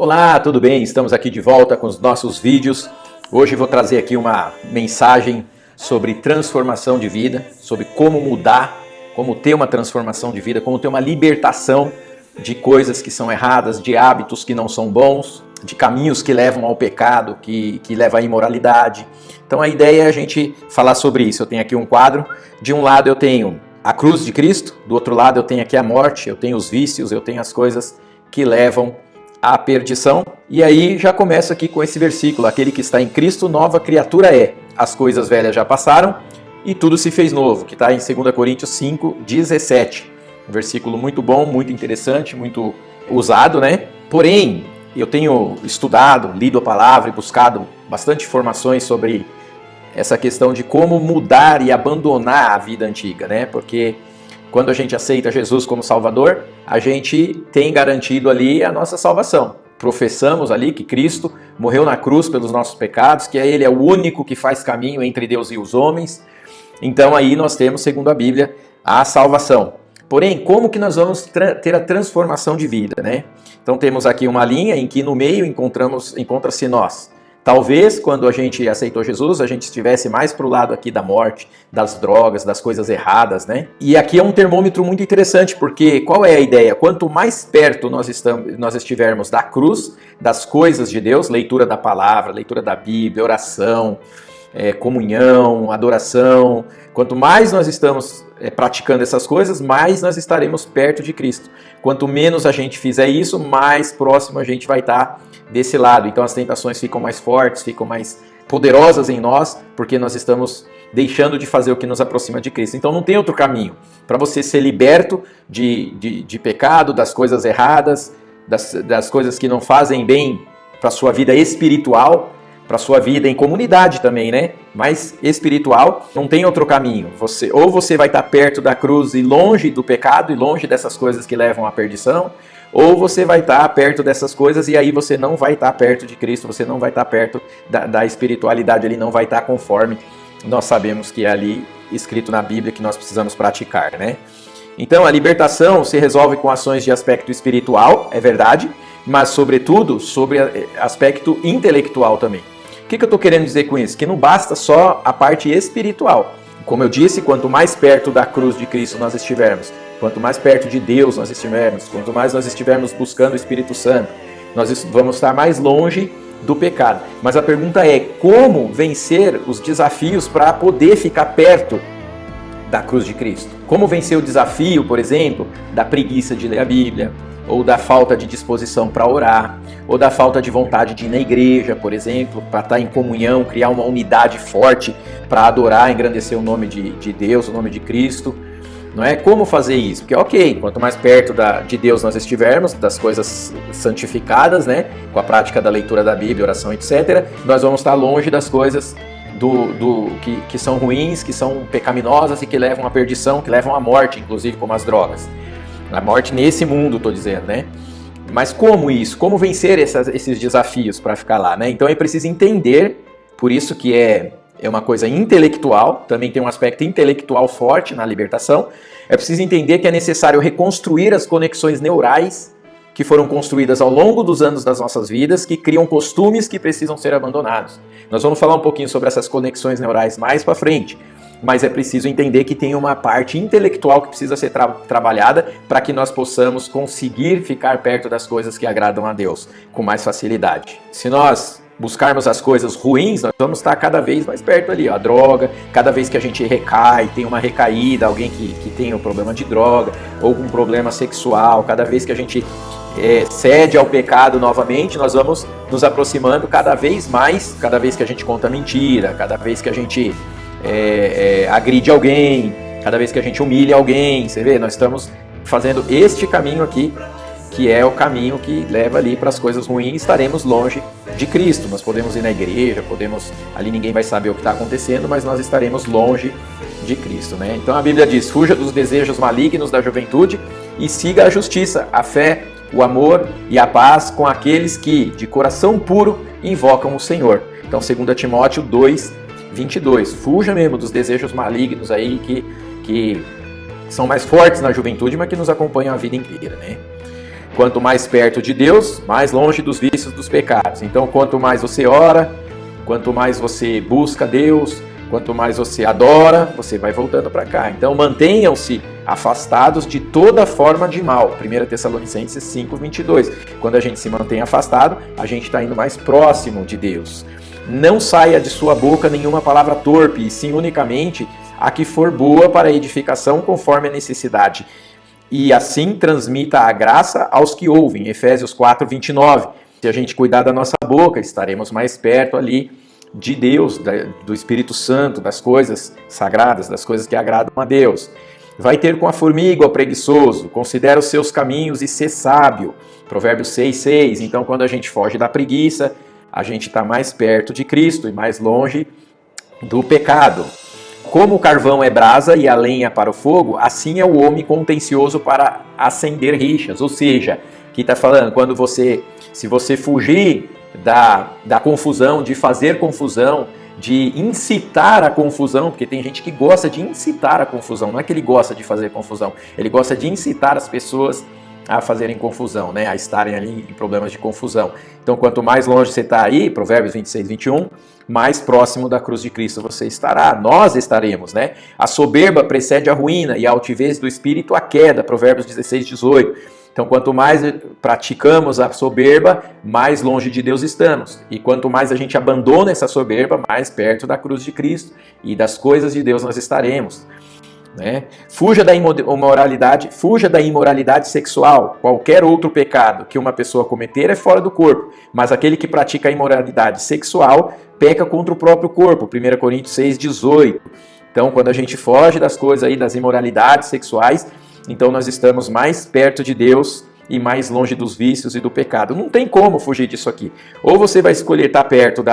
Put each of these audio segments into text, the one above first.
Olá, tudo bem? Estamos aqui de volta com os nossos vídeos. Hoje vou trazer aqui uma mensagem sobre transformação de vida, sobre como mudar, como ter uma transformação de vida, como ter uma libertação de coisas que são erradas, de hábitos que não são bons, de caminhos que levam ao pecado, que levam à imoralidade. Então a ideia é a gente falar sobre isso. Eu tenho aqui um quadro, de um lado eu tenho a cruz de Cristo, do outro lado eu tenho aqui a morte, eu tenho os vícios, eu tenho as coisas que levam à perdição. E aí já começo aqui com esse versículo: aquele que está em Cristo, nova criatura é. As coisas velhas já passaram e tudo se fez novo, que está em 2 Coríntios 5:17. Um versículo muito bom, muito interessante, muito usado, né? Porém, eu tenho estudado, lido a palavra e buscado bastante informações sobre essa questão de como mudar e abandonar a vida antiga, né? Porque quando a gente aceita Jesus como Salvador, a gente tem garantido ali a nossa salvação. Professamos ali que Cristo morreu na cruz pelos nossos pecados, que Ele é o único que faz caminho entre Deus e os homens. Então aí nós temos, segundo a Bíblia, a salvação. Porém, como que nós vamos ter a transformação de vida, né? Então temos aqui uma linha em que no meio encontra-se nós. Talvez, quando a gente aceitou Jesus, a gente estivesse mais para o lado aqui da morte, das drogas, das coisas erradas, né? E aqui é um termômetro muito interessante, porque qual é a ideia? Quanto mais perto nós estivermos da cruz, das coisas de Deus, leitura da palavra, leitura da Bíblia, oração, comunhão, adoração, quanto mais nós estamos praticando essas coisas, mais nós estaremos perto de Cristo. Quanto menos a gente fizer isso, mais próximo a gente vai estar desse lado. Então as tentações ficam mais fortes, ficam mais poderosas em nós, porque nós estamos deixando de fazer o que nos aproxima de Cristo. Então não tem outro caminho para você ser liberto de pecado, das coisas erradas, das coisas que não fazem bem para a sua vida espiritual, para a sua vida em comunidade também, né? Mas espiritual, não tem outro caminho. Ou você vai estar perto da cruz e longe do pecado e longe dessas coisas que levam à perdição, ou você vai estar perto dessas coisas e aí você não vai estar perto de Cristo, você não vai estar perto da espiritualidade, ele não vai estar conforme nós sabemos que é ali escrito na Bíblia que nós precisamos praticar, né? Então a libertação se resolve com ações de aspecto espiritual, é verdade, mas sobretudo sobre aspecto intelectual também. O que eu estou querendo dizer com isso? Que não basta só a parte espiritual. Como eu disse, quanto mais perto da cruz de Cristo nós estivermos, quanto mais perto de Deus nós estivermos, quanto mais nós estivermos buscando o Espírito Santo, nós vamos estar mais longe do pecado. Mas a pergunta é, como vencer os desafios para poder ficar perto da cruz de Cristo? Como vencer o desafio, por exemplo, da preguiça de ler a Bíblia, ou da falta de disposição para orar, ou da falta de vontade de ir na igreja, por exemplo, para estar em comunhão, criar uma unidade forte para adorar, engrandecer o nome de Deus, o nome de Cristo. Não é? Como fazer isso? Porque ok, quanto mais perto de Deus nós estivermos, das coisas santificadas, né, com a prática da leitura da Bíblia, oração, etc., nós vamos estar longe das coisas que são ruins, que são pecaminosas e que levam à perdição, que levam à morte, inclusive como as drogas. A morte nesse mundo, estou dizendo, né? Mas como isso? Como vencer esses desafios para ficar lá, né? Então é preciso entender, por isso que é uma coisa intelectual, também tem um aspecto intelectual forte na libertação. É preciso entender que é necessário reconstruir as conexões neurais que foram construídas ao longo dos anos das nossas vidas, que criam costumes que precisam ser abandonados. Nós vamos falar um pouquinho sobre essas conexões neurais mais para frente, mas é preciso entender que tem uma parte intelectual que precisa ser trabalhada para que nós possamos conseguir ficar perto das coisas que agradam a Deus com mais facilidade. Se nós buscarmos as coisas ruins, nós vamos estar cada vez mais perto ali, ó, a droga, cada vez que a gente recai, tem uma recaída, alguém que tem um problema de droga, ou um problema sexual, cada vez que a gente cede ao pecado novamente, nós vamos nos aproximando cada vez mais, cada vez que a gente conta mentira, cada vez que a gente agride alguém, cada vez que a gente humilha alguém, você vê, nós estamos fazendo este caminho aqui, que é o caminho que leva ali para as coisas ruins, estaremos longe de Cristo. Nós podemos ir na igreja, ali ninguém vai saber o que está acontecendo, mas nós estaremos longe de Cristo, né? Então a Bíblia diz, fuja dos desejos malignos da juventude e siga a justiça, a fé, o amor e a paz com aqueles que, de coração puro, invocam o Senhor. Então 2 Timóteo 2:22, fuja mesmo dos desejos malignos aí que são mais fortes na juventude, mas que nos acompanham a vida inteira, né? Quanto mais perto de Deus, mais longe dos vícios, dos pecados. Então, quanto mais você ora, quanto mais você busca Deus, quanto mais você adora, você vai voltando para cá. Então, mantenham-se afastados de toda forma de mal. 1 Tessalonicenses 5:22. Quando a gente se mantém afastado, a gente está indo mais próximo de Deus. Não saia de sua boca nenhuma palavra torpe, e sim unicamente a que for boa para a edificação conforme a necessidade. E assim transmita a graça aos que ouvem. Efésios 4:29. Se a gente cuidar da nossa boca, estaremos mais perto ali de Deus, do Espírito Santo, das coisas sagradas, das coisas que agradam a Deus. Vai ter com a formiga, ó preguiçoso, considera os seus caminhos e ser sábio. Provérbios 6:6. Então, quando a gente foge da preguiça, a gente está mais perto de Cristo e mais longe do pecado. Como o carvão é brasa e a lenha para o fogo, assim é o homem contencioso para acender rixas. Ou seja, aqui está falando, se você fugir da confusão, de fazer confusão, de incitar a confusão, porque tem gente que gosta de incitar a confusão, não é que ele gosta de fazer confusão, ele gosta de incitar as pessoas a fazerem confusão, né? A estarem ali em problemas de confusão. Então, quanto mais longe você está aí, Provérbios 26:21, mais próximo da cruz de Cristo você estará, nós estaremos, né? A soberba precede a ruína e a altivez do espírito a queda, Provérbios 16:18. Então, quanto mais praticamos a soberba, mais longe de Deus estamos. E quanto mais a gente abandona essa soberba, mais perto da cruz de Cristo e das coisas de Deus nós estaremos. Né? Fuja da imoralidade sexual. Qualquer outro pecado que uma pessoa cometer é fora do corpo, mas aquele que pratica a imoralidade sexual peca contra o próprio corpo. 1 Coríntios 6:18. Então, quando a gente foge das coisas aí, das imoralidades sexuais, então nós estamos mais perto de Deus e mais longe dos vícios e do pecado. Não tem como fugir disso aqui. Ou você vai escolher estar perto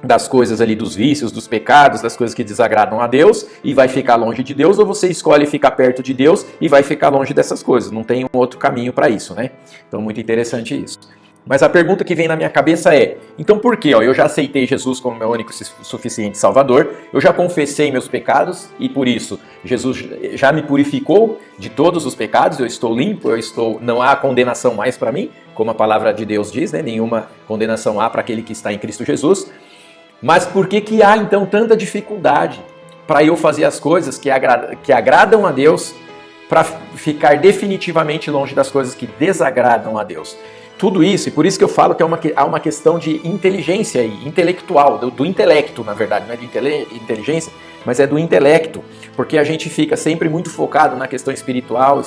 das coisas ali, dos vícios, dos pecados, das coisas que desagradam a Deus e vai ficar longe de Deus, ou você escolhe ficar perto de Deus e vai ficar longe dessas coisas. Não tem um outro caminho para isso, né? Então, muito interessante isso. Mas a pergunta que vem na minha cabeça é, então por quê? Eu já aceitei Jesus como meu único e suficiente Salvador, eu já confessei meus pecados e por isso Jesus já me purificou de todos os pecados, eu estou limpo, não há condenação mais para mim, como a palavra de Deus diz, né? Nenhuma condenação há para aquele que está em Cristo Jesus. Mas por que há então tanta dificuldade para eu fazer as coisas que agradam a Deus, para ficar definitivamente longe das coisas que desagradam a Deus? Tudo isso, e por isso que eu falo que há uma questão de inteligência aí, intelectual, do intelecto, na verdade, não é de inteligência, mas é do intelecto, porque a gente fica sempre muito focado na questão espiritual,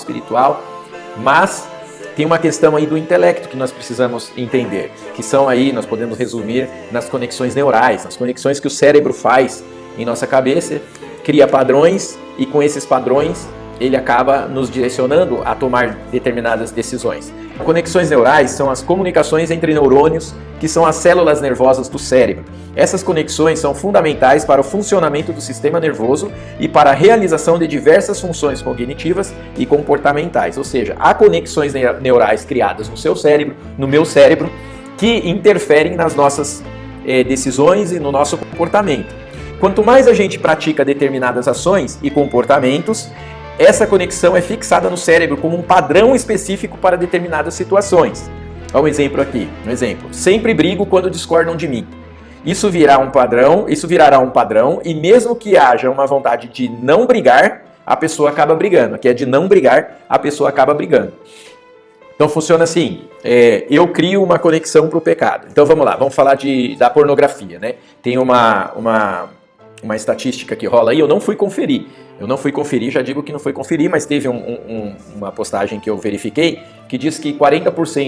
mas tem uma questão aí do intelecto que nós precisamos entender, que são aí, nós podemos resumir nas conexões neurais, nas conexões que o cérebro faz em nossa cabeça, cria padrões e com esses padrões ele acaba nos direcionando a tomar determinadas decisões. Conexões neurais são as comunicações entre neurônios, que são as células nervosas do cérebro. Essas conexões são fundamentais para o funcionamento do sistema nervoso e para a realização de diversas funções cognitivas e comportamentais. Ou seja, há conexões neurais criadas no seu cérebro, no meu cérebro, que interferem nas nossas decisões e no nosso comportamento. Quanto mais a gente pratica determinadas ações e comportamentos, essa conexão é fixada no cérebro como um padrão específico para determinadas situações. Olha um exemplo aqui, sempre brigo quando discordam de mim. Isso virará um padrão e mesmo que haja uma vontade de não brigar, a pessoa acaba brigando. Aqui é de não brigar, a pessoa acaba brigando. Então funciona assim, eu crio uma conexão para o pecado. Então vamos lá, vamos falar da pornografia, né? Tem uma estatística que rola aí, eu não fui conferir, já digo que não fui conferir, mas teve uma postagem que eu verifiquei, que diz que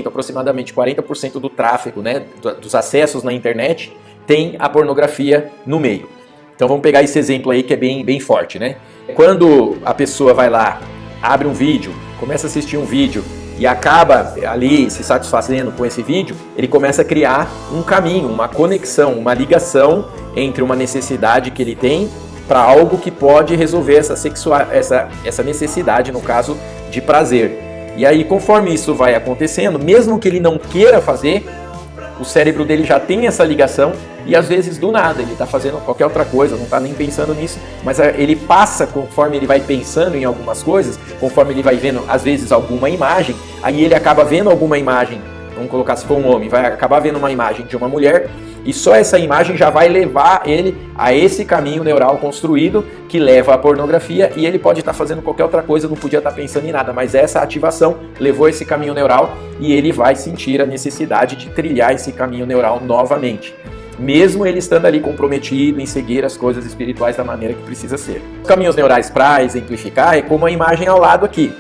aproximadamente 40% do tráfego, né, dos acessos na internet, tem a pornografia no meio. Então vamos pegar esse exemplo aí que é bem forte, né? Quando a pessoa vai lá, abre um vídeo, começa a assistir um vídeo e acaba ali se satisfazendo com esse vídeo, ele começa a criar um caminho, uma conexão, uma ligação entre uma necessidade que ele tem para algo que pode resolver essa necessidade, no caso de prazer. E aí, conforme isso vai acontecendo, mesmo que ele não queira fazer, o cérebro dele já tem essa ligação e às vezes do nada ele está fazendo qualquer outra coisa, não está nem pensando nisso, mas ele passa, conforme ele vai pensando em algumas coisas, conforme ele vai vendo às vezes alguma imagem, aí ele acaba vendo alguma imagem, vamos colocar se for um homem, vai acabar vendo uma imagem de uma mulher, e só essa imagem já vai levar ele a esse caminho neural construído que leva à pornografia, e ele pode estar fazendo qualquer outra coisa, não podia estar pensando em nada, mas essa ativação levou esse caminho neural e ele vai sentir a necessidade de trilhar esse caminho neural novamente, mesmo ele estando ali comprometido em seguir as coisas espirituais da maneira que precisa ser. Os caminhos neurais, para exemplificar, é como a imagem ao lado aqui,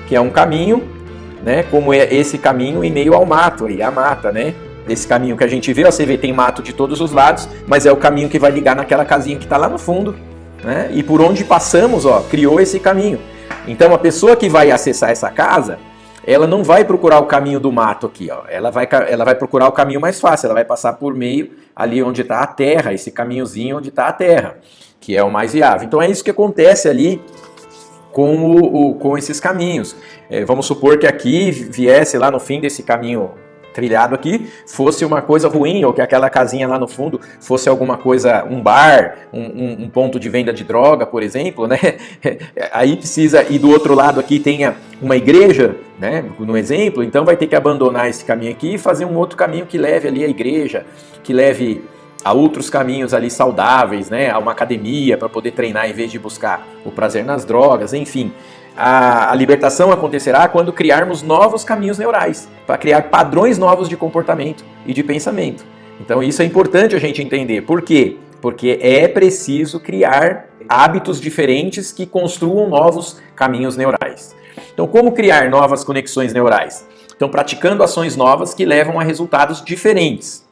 que é um caminho, né, como é esse caminho em meio ao mato, aí, a mata, né? Esse caminho que a gente vê, ó, você vê, tem mato de todos os lados, mas é o caminho que vai ligar naquela casinha que está lá no fundo, né? E por onde passamos, ó, criou esse caminho. Então a pessoa que vai acessar essa casa, ela não vai procurar o caminho do mato aqui, ó. Ela vai procurar o caminho mais fácil, ela vai passar por meio ali onde está a terra, esse caminhozinho onde está a terra, que é o mais viável. Então é isso que acontece ali com esses caminhos. Vamos supor que aqui viesse lá no fim desse caminho trilhado aqui, fosse uma coisa ruim, ou que aquela casinha lá no fundo fosse alguma coisa, um bar, um ponto de venda de droga, por exemplo, né? Aí precisa, e do outro lado aqui tenha uma igreja, né? No exemplo, então vai ter que abandonar esse caminho aqui e fazer um outro caminho que leve ali à igreja, que leve a outros caminhos ali saudáveis, né? A uma academia para poder treinar em vez de buscar o prazer nas drogas, enfim. A libertação acontecerá quando criarmos novos caminhos neurais, para criar padrões novos de comportamento e de pensamento. Então isso é importante a gente entender. Por quê? Porque é preciso criar hábitos diferentes que construam novos caminhos neurais. Então como criar novas conexões neurais? Então praticando ações novas que levam a resultados diferentes.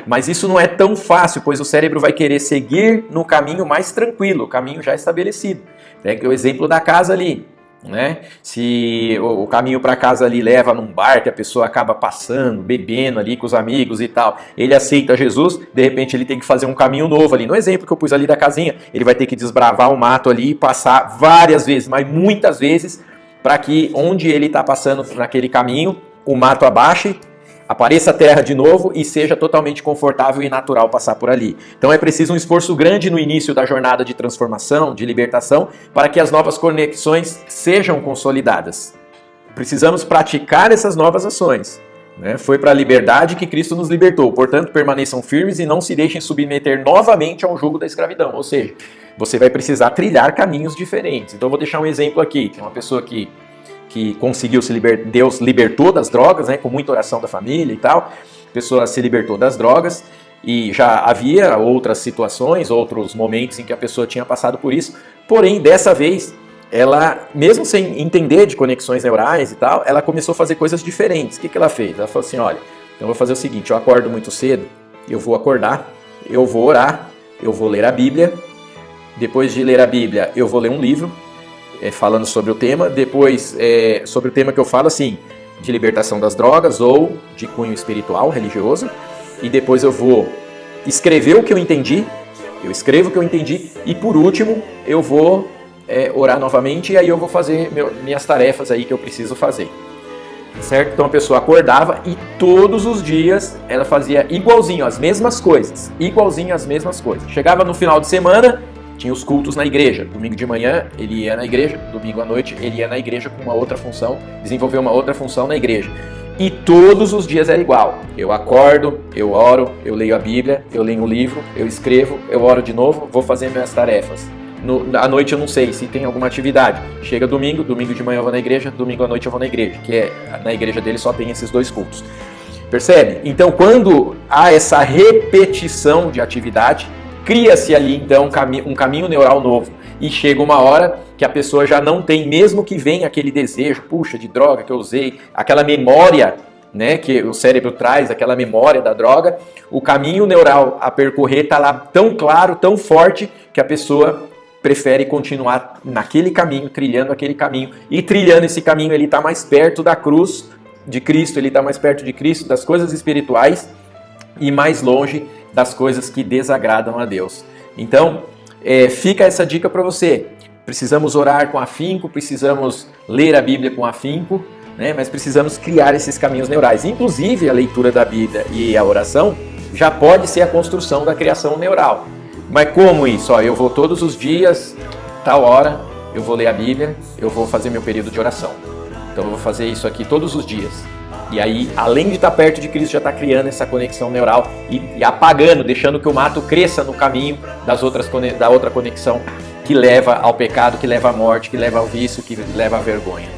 Mas isso não é tão fácil, pois o cérebro vai querer seguir no caminho mais tranquilo, o caminho já estabelecido. Pega o exemplo da casa ali. Né? Se o caminho para casa ali leva num bar que a pessoa acaba passando, bebendo ali com os amigos e tal, ele aceita Jesus, de repente ele tem que fazer um caminho novo ali. No exemplo que eu pus ali da casinha, ele vai ter que desbravar o mato ali e passar várias vezes, mas muitas vezes, para que onde ele está passando naquele caminho, o mato abaixe, apareça a terra de novo e seja totalmente confortável e natural passar por ali. Então é preciso um esforço grande no início da jornada de transformação, de libertação, para que as novas conexões sejam consolidadas. Precisamos praticar essas novas ações. Né? Foi para a liberdade que Cristo nos libertou. Portanto, permaneçam firmes e não se deixem submeter novamente ao jugo da escravidão. Ou seja, você vai precisar trilhar caminhos diferentes. Então eu vou deixar um exemplo aqui. Tem uma pessoa que conseguiu se libertar, Deus libertou das drogas, né, com muita oração da família e tal, a pessoa se libertou das drogas, e já havia outras situações, outros momentos em que a pessoa tinha passado por isso, porém, dessa vez, ela, mesmo sem entender de conexões neurais e tal, ela começou a fazer coisas diferentes. O que ela fez? Ela falou assim, olha, então eu vou fazer o seguinte, eu acordo muito cedo, eu vou acordar, eu vou orar, eu vou ler a Bíblia, depois de ler a Bíblia, eu vou ler um livro, falando sobre o tema, depois sobre o tema que eu falo assim, de libertação das drogas ou de cunho espiritual, religioso, e depois eu vou escrever o que eu entendi, e por último eu vou orar novamente, e aí eu vou fazer minhas tarefas aí que eu preciso fazer. Certo? Então a pessoa acordava e todos os dias ela fazia igualzinho as mesmas coisas, Chegava no final de semana, tinha os cultos na igreja. Domingo de manhã ele ia na igreja, domingo à noite ele ia na igreja com uma outra função, desenvolveu uma outra função na igreja. E todos os dias era igual. Eu acordo, eu oro, eu leio a Bíblia, eu leio um livro, eu escrevo, eu oro de novo, vou fazer minhas tarefas. À noite eu não sei se tem alguma atividade. Chega domingo de manhã eu vou na igreja, domingo à noite eu vou na igreja, que na igreja dele só tem esses dois cultos. Percebe? Então quando há essa repetição de atividade, cria-se ali então um caminho neural novo e chega uma hora que a pessoa já não tem, mesmo que venha aquele desejo, puxa, de droga que eu usei, aquela memória, né, que o cérebro traz, aquela memória da droga, o caminho neural a percorrer está lá tão claro, tão forte, que a pessoa prefere continuar naquele caminho, trilhando aquele caminho, e trilhando esse caminho ele está mais perto da cruz de Cristo, ele está mais perto de Cristo, das coisas espirituais e mais longe das coisas que desagradam a Deus. Então, fica essa dica para você. Precisamos orar com afinco, precisamos ler a Bíblia com afinco, né? Mas precisamos criar esses caminhos neurais. Inclusive, a leitura da Bíblia e a oração já pode ser a construção da criação neural. Mas como isso? Ó, eu vou todos os dias, tal hora, eu vou ler a Bíblia, eu vou fazer meu período de oração. Então eu vou fazer isso aqui todos os dias. E aí, além de estar perto de Cristo, já está criando essa conexão neural e apagando, deixando que o mato cresça no caminho da outra conexão que leva ao pecado, que leva à morte, que leva ao vício, que leva à vergonha.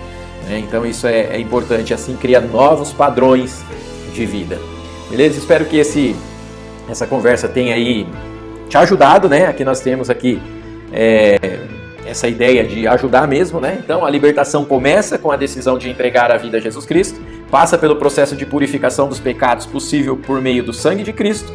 Então isso é importante, assim cria novos padrões de vida. Beleza? Espero que essa conversa tenha aí te ajudado, né? Aqui nós temos aqui essa ideia de ajudar mesmo, né? Então a libertação começa com a decisão de entregar a vida a Jesus Cristo, passa pelo processo de purificação dos pecados possível por meio do sangue de Cristo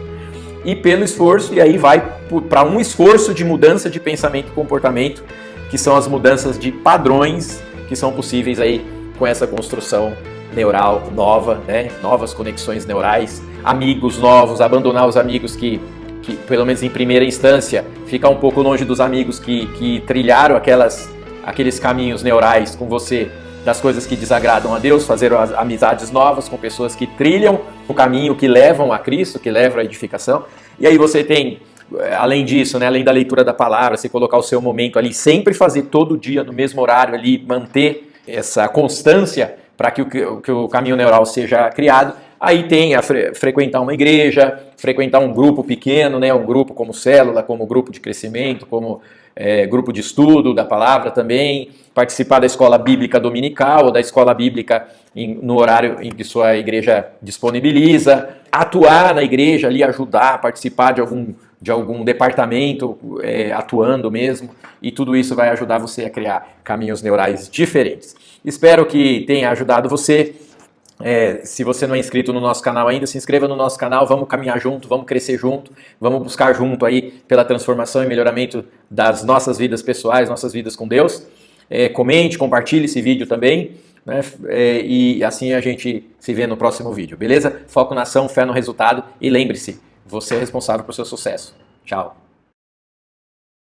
e pelo esforço, e aí vai para um esforço de mudança de pensamento e comportamento, que são as mudanças de padrões que são possíveis aí com essa construção neural nova, né? Novas conexões neurais, amigos novos, abandonar os amigos que pelo menos em primeira instância, ficar um pouco longe dos amigos que trilharam aqueles caminhos neurais com você, das coisas que desagradam a Deus, fazer amizades novas com pessoas que trilham o caminho que levam a Cristo, que levam à edificação. E aí você tem, além disso, né, além da leitura da palavra, você colocar o seu momento ali, sempre fazer todo dia no mesmo horário ali, manter essa constância para que o caminho neural seja criado. Aí tem a frequentar uma igreja, frequentar um grupo pequeno, né, um grupo como célula, como grupo de crescimento, como grupo de estudo da palavra também, participar da escola bíblica dominical ou da escola bíblica no horário em que sua igreja disponibiliza, atuar na igreja ali, ajudar, participar de algum departamento, atuando mesmo, e tudo isso vai ajudar você a criar caminhos neurais diferentes. Espero que tenha ajudado você. Se você não é inscrito no nosso canal ainda, se inscreva no nosso canal, vamos caminhar junto, vamos crescer junto, vamos buscar junto aí pela transformação e melhoramento das nossas vidas pessoais, nossas vidas com Deus. Comente, compartilhe esse vídeo também, né? E assim a gente se vê no próximo vídeo, beleza? Foco na ação, fé no resultado e lembre-se, você é responsável por seu sucesso. Tchau!